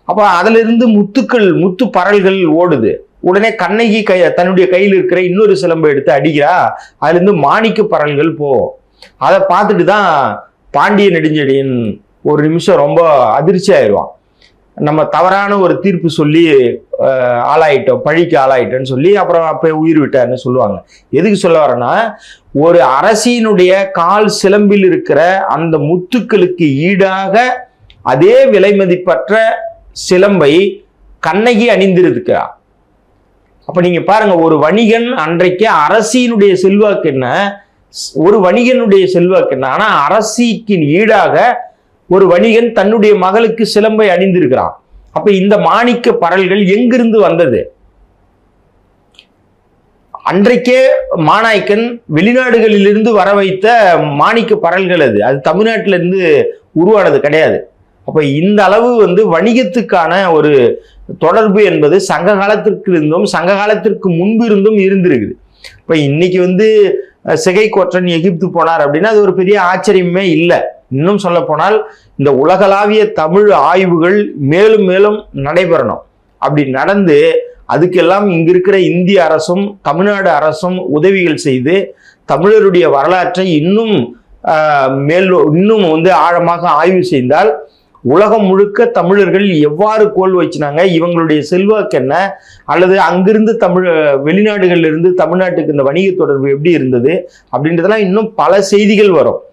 அப்ப அதுல இருந்து முத்து பரல்கள் ஓடுது. உடனே கண்ணகி தன்னுடைய கையில் இருக்கிற இன்னொரு சிலம்பை எடுத்து அடிக்கிறா, அதுல இருந்து மாணிக்க பரல்கள் போகும். அதை பார்த்துட்டு தான் பாண்டிய நெடுஞ்செழியன் ஒரு நிமிஷம் ரொம்ப அதிர்ச்சி ஆயிடுவான். நம்ம தவறான ஒரு தீர்ப்பு சொல்லி ஆளாயிட்டோம், பழிக்கு ஆளாயிட்டோன்னு சொல்லி அப்புறம் அப்ப உயிர் விட்டார்னு சொல்லுவாங்க. எதுக்கு சொல்ல வரேன்னா, ஒரு அரசினுடைய கால் சிலம்பில் இருக்கிற அந்த முத்துக்களுக்கு ஈடாக அதே விலை மதிப்பற்ற சிலம்பை கண்ணகி அணிந்திருக்கிறா. அப்ப நீங்க பாருங்க, ஒரு வணிகன் அன்றைக்கு அரசியினுடைய செல்வாக்கு என்ன, ஒரு வணிகனுடைய செல்வாக்கு என்ன. ஆனா அரசிக்கு ஈடாக ஒரு வணிகன் தன்னுடைய மகளுக்கு சிலம்பை அணிந்திருக்கிறான். அப்ப இந்த மாணிக்க பரல்கள் எங்கிருந்து வந்தது? அன்றைக்கே மாநாய்க்கன் வெளிநாடுகளிலிருந்து வர வைத்த மாணிக்க பரல்கள் அது தமிழ்நாட்டிலிருந்து உருவானது கிடையாது. அப்ப இந்த அளவு வணிகத்துக்கான ஒரு தொடர்பு என்பது சங்க காலத்திற்கு இருந்தும் சங்க காலத்திற்கு முன்பு இருந்தும் இருந்திருக்குது. இப்ப இன்னைக்கு சிகை கொற்றன் எகிப்து போனார் அப்படின்னா அது ஒரு பெரிய ஆச்சரியமே இல்லை. இன்னும் சொல்ல போனால் இந்த உலகளாவிய தமிழ் ஆய்வுகள் மேலும் மேலும் நடைபெறணும். அப்படி நடந்து அதுக்கெல்லாம் இங்க இருக்கிற இந்திய அரசும் தமிழ்நாடு அரசும் உதவிகள் செய்து தமிழருடைய வரலாற்றை இன்னும் ஆழமாக ஆய்வு செய்தால் உலகம் முழுக்க தமிழர்கள் எவ்வாறு கோல் வச்சினாங்க, இவங்களுடைய செல்வாக்கு என்ன, அல்லது அங்கிருந்து வெளிநாடுகள்ல இருந்து தமிழ்நாட்டுக்கு இந்த வணிக தொடர்பு எப்படி இருந்தது அப்படின்றதெல்லாம் இன்னும் பல செய்திகள் வரும்.